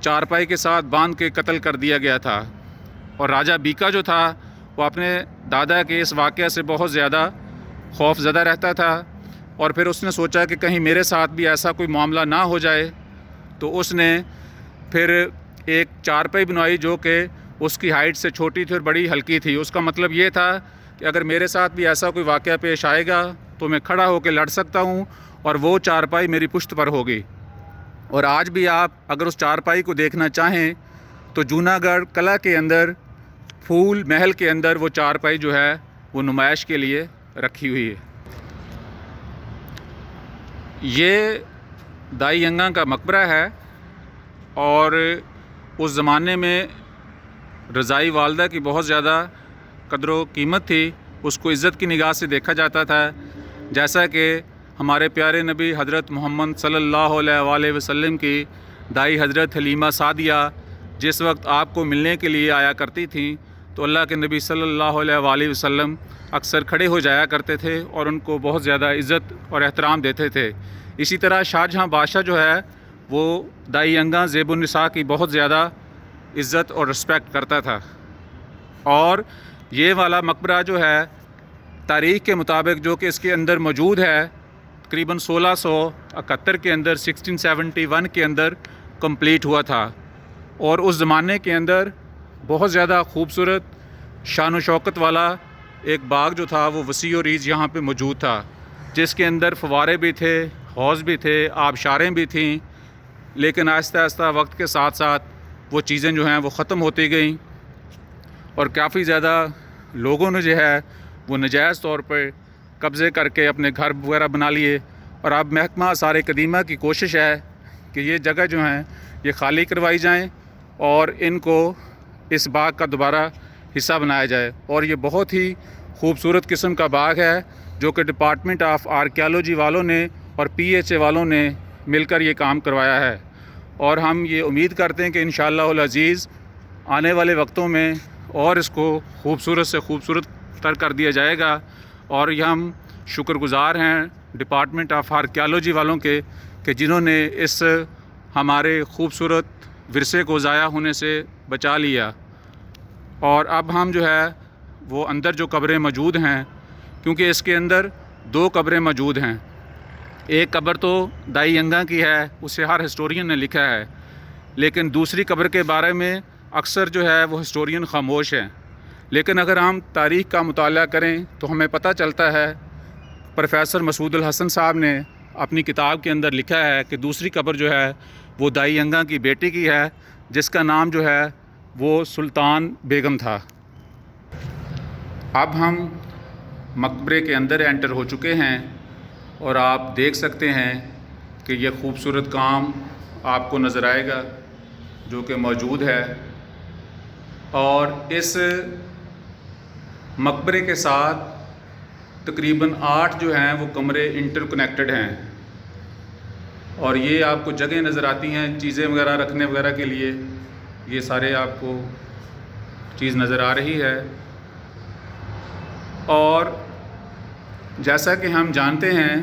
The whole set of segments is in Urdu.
چارپائی کے ساتھ باندھ کے قتل کر دیا گیا تھا، اور راجہ بیکا جو تھا وہ اپنے دادا کے اس واقعہ سے بہت زیادہ خوف زدہ رہتا تھا، اور پھر اس نے سوچا کہ کہیں میرے ساتھ بھی ایسا کوئی معاملہ نہ ہو جائے، تو اس نے پھر ایک چارپائی بنوائی جو کہ اس کی ہائٹ سے چھوٹی تھی اور بڑی ہلکی تھی۔ اس کا مطلب یہ تھا کہ اگر میرے ساتھ بھی ایسا کوئی واقعہ پیش آئے گا تو میں کھڑا ہو کے لڑ سکتا ہوں اور وہ چارپائی میری پشت پر ہوگی۔ اور آج بھی آپ اگر اس چارپائی کو دیکھنا چاہیں تو جوناگڑھ قلعہ کے اندر پھول محل کے اندر وہ چارپائی جو ہے وہ نمائش کے لیے رکھی ہوئی ہے۔ یہ دائی ینگا کا مقبرہ ہے، اور اس زمانے میں رضائی والدہ کی بہت زیادہ قدر و قیمت تھی، اس کو عزت کی نگاہ سے دیکھا جاتا تھا، جیسا کہ ہمارے پیارے نبی حضرت محمد صلی اللہ علیہ وآلہ وسلم کی دائی حضرت حلیمہ سعدیہ جس وقت آپ کو ملنے کے لیے آیا کرتی تھیں تو اللہ کے نبی صلی اللہ علیہ وآلہ وسلم اکثر کھڑے ہو جایا کرتے تھے اور ان کو بہت زیادہ عزت اور احترام دیتے تھے۔ اسی طرح شاہ جہاں بادشاہ جو ہے وہ دائی ینگا زیب النساء کی بہت زیادہ عزت اور رسپیکٹ کرتا تھا، اور یہ والا مقبرہ جو ہے تاریخ کے مطابق جو کہ اس کے اندر موجود ہے تقریباً 1671 کے اندر 1671 کے اندر کمپلیٹ ہوا تھا، اور اس زمانے کے اندر بہت زیادہ خوبصورت شان و شوکت والا ایک باغ جو تھا وہ وسیع و ریز یہاں پہ موجود تھا، جس کے اندر فوارے بھی تھے، حوض بھی تھے، آبشاریں بھی تھیں، لیکن آہستہ آہستہ وقت کے ساتھ ساتھ وہ چیزیں جو ہیں وہ ختم ہوتی گئیں، اور کافی زیادہ لوگوں نے جو ہے وہ ناجائز طور پر قبضے کر کے اپنے گھر وغیرہ بنا لیے، اور اب محکمہ آثار قدیمہ کی کوشش ہے کہ یہ جگہ جو ہیں یہ خالی کروائی جائیں اور ان کو اس باغ کا دوبارہ حصہ بنایا جائے، اور یہ بہت ہی خوبصورت قسم کا باغ ہے جو کہ ڈپارٹمنٹ آف آرکیالوجی والوں نے اور پی ایچ اے والوں نے مل کر یہ کام کروایا ہے، اور ہم یہ امید کرتے ہیں کہ انشاءاللہ العزیز آنے والے وقتوں میں اور اس کو خوبصورت سے خوبصورت تر کر دیا جائے گا، اور یہ ہم شکر گزار ہیں ڈپارٹمنٹ آف آرکیالوجی والوں کے کہ جنہوں نے اس ہمارے خوبصورت ورثے کو ضائع ہونے سے بچا لیا۔ اور اب ہم جو ہے وہ اندر جو قبریں موجود ہیں، کیونکہ اس کے اندر 2 قبریں موجود ہیں، ایک قبر تو دائی ینگا کی ہے، اسے ہر ہسٹورین نے لکھا ہے، لیکن دوسری قبر کے بارے میں اکثر جو ہے وہ ہسٹورین خاموش ہیں، لیکن اگر ہم تاریخ کا مطالعہ کریں تو ہمیں پتہ چلتا ہے، پروفیسر مسعود الحسن صاحب نے اپنی کتاب کے اندر لکھا ہے کہ دوسری قبر جو ہے وہ دائی ینگا کی بیٹی کی ہے، جس کا نام جو ہے وہ سلطان بیگم تھا۔ اب ہم مقبرے کے اندر انٹر ہو چکے ہیں، اور آپ دیکھ سکتے ہیں کہ یہ خوبصورت کام آپ کو نظر آئے گا جو کہ موجود ہے، اور اس مقبرے کے ساتھ تقریباً 8 جو ہیں وہ کمرے انٹر کنیکٹڈ ہیں، اور یہ آپ کو جگہ نظر آتی ہیں چیزیں وغیرہ رکھنے وغیرہ کے لیے، یہ سارے آپ کو چیز نظر آ رہی ہے۔ اور جیسا کہ ہم جانتے ہیں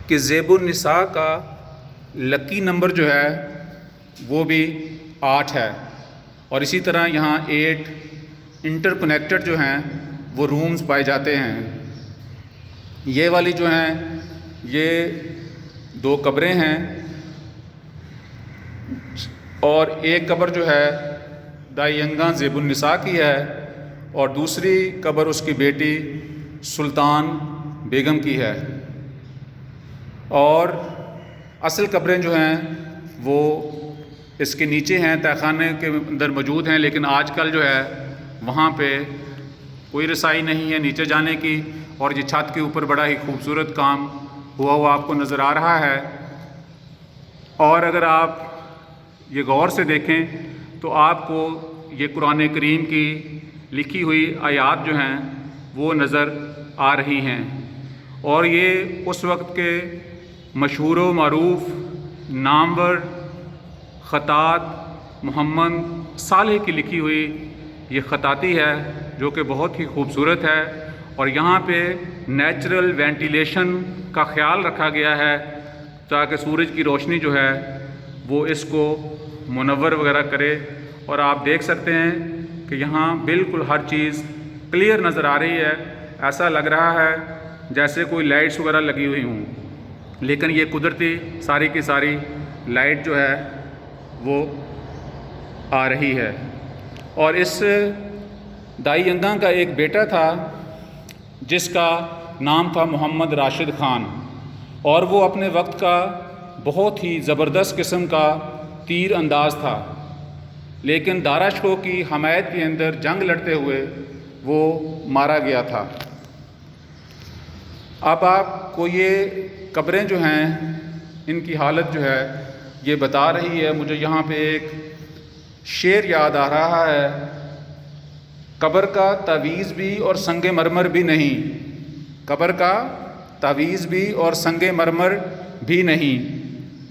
کہ زیب النساء کا لکی نمبر جو ہے وہ بھی 8 ہے، اور اسی طرح یہاں 8 انٹر کنیکٹڈ جو ہیں وہ رومز پائے جاتے ہیں۔ یہ والی جو ہیں یہ 2 قبریں ہیں، اور ایک قبر جو ہے دائی ینگا زیب النساء کی ہے، اور دوسری قبر اس کی بیٹی سلطان بیگم کی ہے، اور اصل قبریں جو ہیں وہ اس کے نیچے ہیں، تہہ خانے کے اندر موجود ہیں، لیکن آج کل جو ہے وہاں پہ کوئی رسائی نہیں ہے نیچے جانے کی، اور یہ چھت کے اوپر بڑا ہی خوبصورت کام ہوا آپ کو نظر آ رہا ہے۔ اور اگر آپ یہ غور سے دیکھیں تو آپ کو یہ قرآن کریم کی لکھی ہوئی آیات جو ہیں وہ نظر آ رہی ہیں، اور یہ اس وقت کے مشہور و معروف نامور خطاط محمد صالح کی لکھی ہوئی یہ خطاطی ہے جو کہ بہت ہی خوبصورت ہے، اور یہاں پہ نیچرل وینٹیلیشن کا خیال رکھا گیا ہے تاکہ سورج کی روشنی جو ہے وہ اس کو منور وغیرہ کرے. اور آپ دیکھ سکتے ہیں کہ یہاں بالکل ہر چیز کلیئر نظر آ رہی ہے. ایسا لگ رہا ہے جیسے کوئی لائٹس وغیرہ لگی ہوئی ہوں، لیکن یہ قدرتی ساری کی ساری لائٹ جو ہے وہ آ رہی ہے. اور اس دائی انگاں کا ایک بیٹا تھا جس کا نام تھا محمد راشد خان، اور وہ اپنے وقت کا بہت ہی زبردست قسم کا تیر انداز تھا، لیکن دارا شکوہ کی حمایت کے اندر جنگ لڑتے ہوئے وہ مارا گیا تھا. اب آپ کو یہ قبریں جو ہیں ان کی حالت جو ہے یہ بتا رہی ہے. مجھے یہاں پہ ایک شعر یاد آ رہا ہے: قبر کا تعویذ بھی اور سنگ مرمر بھی نہیں، قبر کا تعویذ بھی اور سنگ مرمر بھی نہیں،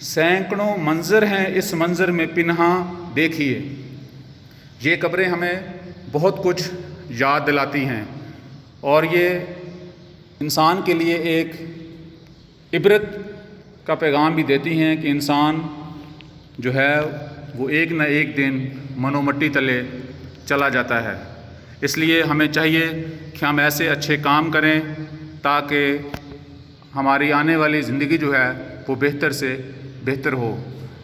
سینکڑوں منظر ہیں اس منظر میں پنہاں دیکھیے. یہ قبریں ہمیں بہت کچھ یاد دلاتی ہیں اور یہ انسان کے لیے ایک عبرت کا پیغام بھی دیتی ہیں کہ انسان جو ہے وہ ایک نہ ایک دن منو مٹی تلے چلا جاتا ہے. اس لیے ہمیں چاہیے کہ ہم ایسے اچھے کام کریں تاکہ ہماری آنے والی زندگی جو ہے وہ بہتر سے بہتر ہو.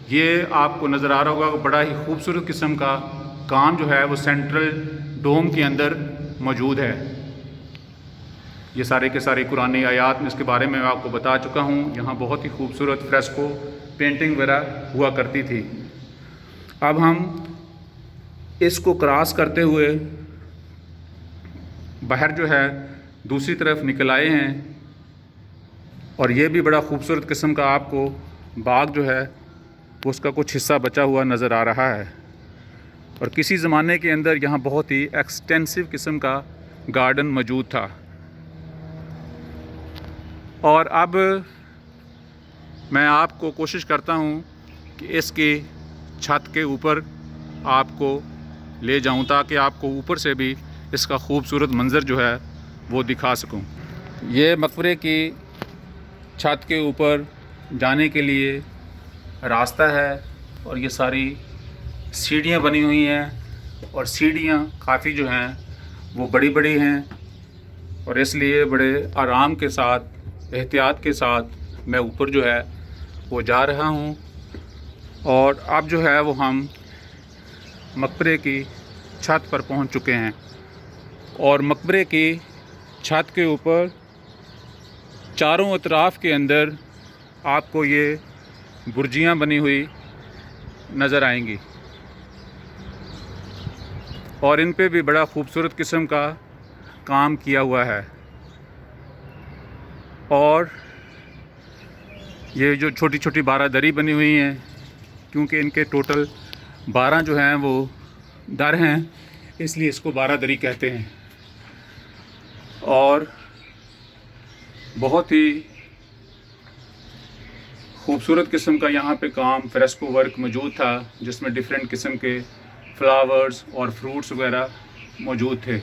یہ آپ کو نظر آ رہا ہوگا کہ بڑا ہی خوبصورت قسم کا کام جو ہے وہ سینٹرل ڈوم کے اندر موجود ہے. یہ سارے کے سارے قرآنی آیات میں اس کے بارے میں آپ کو بتا چکا ہوں. یہاں بہت ہی خوبصورت فریسکو پینٹنگ وغیرہ ہوا کرتی تھی. اب ہم اس کو کراس کرتے ہوئے باہر جو ہے دوسری طرف نکل آئے ہیں، اور یہ بھی بڑا خوبصورت قسم کا آپ کو باغ جو ہے وہ اس کا کچھ حصہ بچا ہوا نظر آ رہا ہے. اور کسی زمانے کے اندر یہاں بہت ہی ایکسٹینسو قسم کا گارڈن موجود تھا. اور اب میں آپ کو کوشش کرتا ہوں کہ اس کی چھت کے اوپر آپ کو لے جاؤں تاکہ آپ کو اوپر سے بھی اس کا خوبصورت منظر جو ہے وہ دکھا سکوں. یہ مقبرے کی چھت کے اوپر جانے کے لیے راستہ ہے، اور یہ ساری سیڑھیاں بنی ہوئی ہیں، اور سیڑھیاں کافی جو ہیں وہ بڑی بڑی ہیں، اور اس لیے بڑے آرام کے ساتھ احتیاط کے ساتھ میں اوپر جو ہے وہ جا رہا ہوں. اور اب جو ہے وہ ہم مقبرے کی چھت پر پہنچ چکے ہیں، اور مقبرے کی چھت کے اوپر چاروں اطراف کے اندر آپ کو یہ برجیاں بنی ہوئی نظر آئیں گی، اور ان پہ بھی بڑا خوبصورت قسم کا کام کیا ہوا ہے. اور یہ جو چھوٹی چھوٹی بارہ دری بنی ہوئی ہیں، کیونکہ ان کے ٹوٹل 12 جو ہیں وہ در ہیں، اس لیے اس کو 12 دری کہتے ہیں. اور بہت ہی خوبصورت قسم کا یہاں پہ کام فریسکو ورک موجود تھا، جس میں ڈیفرنٹ قسم کے فلاورز اور فروٹس وغیرہ موجود تھے.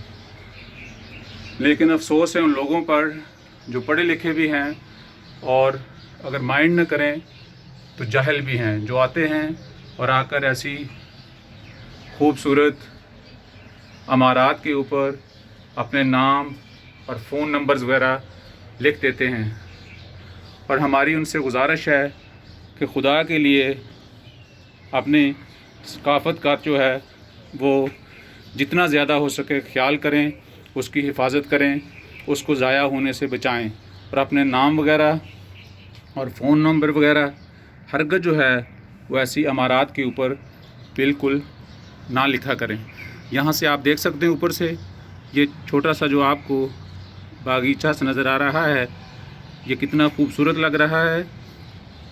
لیکن افسوس ہے ان لوگوں پر جو پڑھے لکھے بھی ہیں اور اگر مائنڈ نہ کریں تو جاہل بھی ہیں، جو آتے ہیں اور آ کر ایسی خوبصورت عمارات کے اوپر اپنے نام اور فون نمبرز وغیرہ لکھ دیتے ہیں. اور ہماری ان سے گزارش ہے کہ خدا کے لیے اپنی ثقافت کا جو ہے وہ جتنا زیادہ ہو سکے خیال کریں، اس کی حفاظت کریں، اس کو ضائع ہونے سے بچائیں، اور اپنے نام وغیرہ اور فون نمبر وغیرہ ہرگز جو ہے وہ ایسی عمارات کے اوپر بالکل نہ لکھا کریں. یہاں سے آپ دیکھ سکتے ہیں اوپر سے یہ چھوٹا سا جو آپ کو باغیچہ سے نظر آ رہا ہے، یہ کتنا خوبصورت لگ رہا ہے.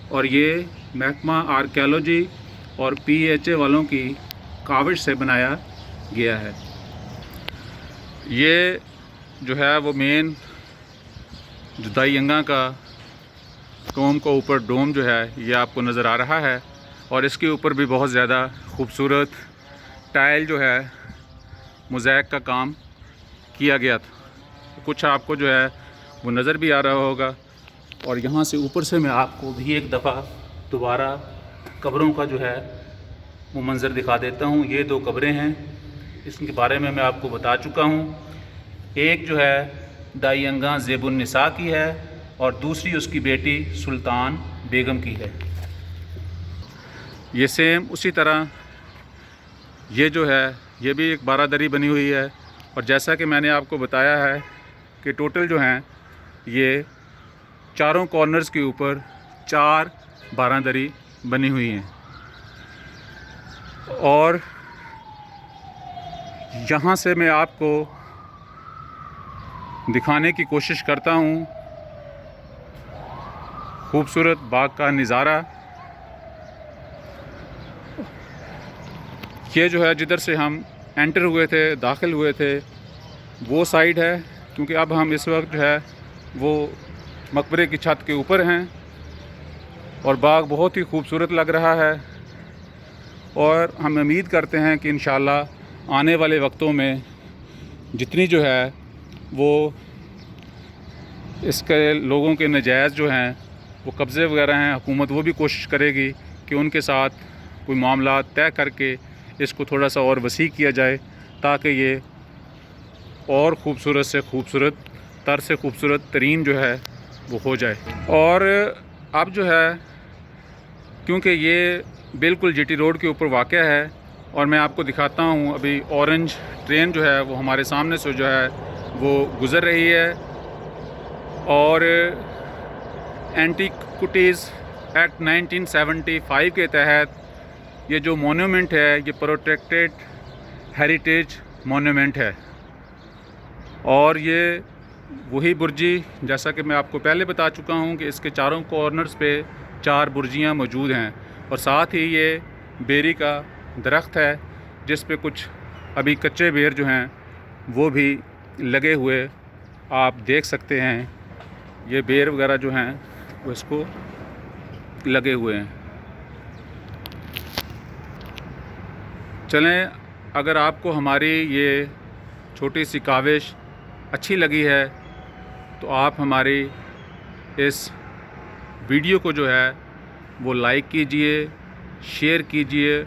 اور یہ محکمہ آرکیالوجی اور PHA والوں کی کاوش سے بنایا گیا ہے. یہ جو ہے وہ مین جو دائی انگاں کا ٹوم کا اوپر ڈوم جو ہے یہ آپ کو نظر آ رہا ہے، اور اس کے اوپر بھی بہت زیادہ خوبصورت ٹائل جو ہے موزیک کا کام کیا گیا تھا. کچھ آپ کو جو ہے وہ نظر بھی آ رہا ہوگا. اور یہاں سے اوپر سے میں آپ کو بھی ایک دفعہ دوبارہ قبروں کا جو ہے وہ منظر دکھا دیتا ہوں۔ یہ 2 قبریں ہیں، اس کے بارے میں آپ کو بتا چکا ہوں۔ ایک جو ہے دائی انگاں زیب النساء کی ہے اور دوسری اس کی بیٹی سلطان بیگم کی ہے۔ یہ سیم اسی طرح یہ جو ہے یہ بھی ایک بارہ دری بنی ہوئی ہے، اور جیسا کہ میں نے آپ کو بتایا ہے کہ ٹوٹل جو ہیں یہ چاروں کارنرز کے اوپر 4 12 دری بنی ہوئی ہیں۔ اور یہاں سے میں آپ کو دکھانے کی کوشش کرتا ہوں خوبصورت باغ کا نظارہ۔ یہ جو ہے جدھر سے ہم انٹر ہوئے تھے، داخل ہوئے تھے، وہ سائیڈ ہے، کیونکہ اب ہم اس وقت جو ہے وہ مقبرے کی چھت کے اوپر ہیں، اور باغ بہت ہی خوبصورت لگ رہا ہے، اور ہم امید کرتے ہیں کہ انشاءاللہ آنے والے وقتوں میں جتنی جو ہے وہ اس کے لوگوں کے نجائز جو ہیں وہ قبضے وغیرہ ہیں، حکومت وہ بھی کوشش کرے گی کہ ان کے ساتھ کوئی معاملات طے کر کے اس کو تھوڑا سا اور وسیع کیا جائے، تاکہ یہ اور خوبصورت سے خوبصورت تر سے خوبصورت ترین جو ہے وہ ہو جائے۔ اور اب جو ہے کیونکہ یہ بالکل جی ٹی روڈ کے اوپر واقع ہے، اور میں آپ کو دکھاتا ہوں ابھی اورنج ٹرین جو ہے وہ ہمارے سامنے سے جو ہے وہ گزر رہی ہے، اور اینٹیکوٹیز ایکٹ 1975 کے تحت یہ جو مونومنٹ ہے یہ پروٹیکٹڈ ہیریٹیج مونومنٹ ہے، اور یہ وہی برجی جیسا کہ میں آپ کو پہلے بتا چکا ہوں کہ اس کے چاروں کارنرز پہ 4 برجیاں موجود ہیں، اور ساتھ ہی یہ بیری کا درخت ہے جس پہ کچھ ابھی کچے بیر جو ہیں وہ بھی لگے ہوئے آپ دیکھ سکتے ہیں۔ یہ بیر وغیرہ جو ہیں وہ اس کو لگے ہوئے ہیں۔ چلیں، اگر آپ کو ہماری یہ چھوٹی سی کاوش اچھی لگی ہے تو آپ ہماری اس ویڈیو کو جو ہے وہ لائک کیجئے، شیئر کیجئے،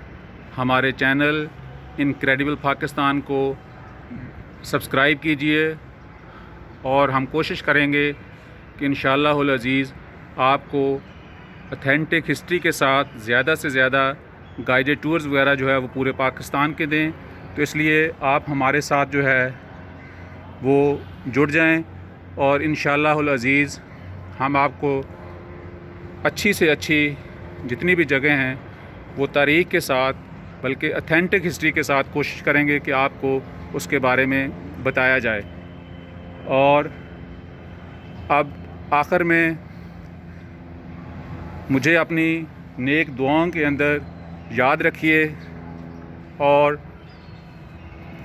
ہمارے چینل انکریڈیبل پاکستان کو سبسکرائب کیجئے، اور ہم کوشش کریں گے کہ انشاءاللہ العزیز آپ کو اتھینٹک ہسٹری کے ساتھ زیادہ سے زیادہ گائیڈڈ ٹورز وغیرہ جو ہے وہ پورے پاکستان کے دیں۔ تو اس لیے آپ ہمارے ساتھ جو ہے وہ جڑ جائیں، اور انشاءاللہ العزیز ہم آپ کو اچھی سے اچھی جتنی بھی جگہیں ہیں وہ تاریخ کے ساتھ بلکہ اتھینٹک ہسٹری کے ساتھ کوشش کریں گے کہ آپ کو اس کے بارے میں بتایا جائے۔ اور اب آخر میں مجھے اپنی نیک دعاؤں کے اندر یاد رکھیے، اور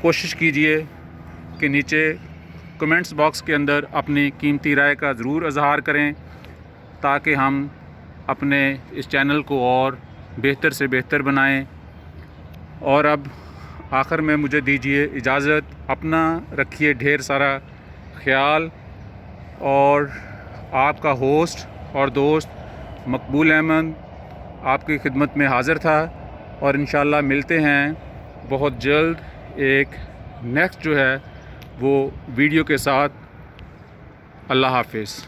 کوشش کیجئے کہ نیچے کمنٹس باکس کے اندر اپنی قیمتی رائے کا ضرور اظہار کریں، تاکہ ہم اپنے اس چینل کو اور بہتر سے بہتر بنائیں۔ اور اب آخر میں مجھے دیجئے اجازت، اپنا رکھیے ڈھیر سارا خیال، اور آپ کا ہوسٹ اور دوست مقبول احمد آپ کی خدمت میں حاضر تھا، اور انشاءاللہ ملتے ہیں بہت جلد ایک نیکسٹ جو ہے وہ ویڈیو کے ساتھ۔ اللہ حافظ۔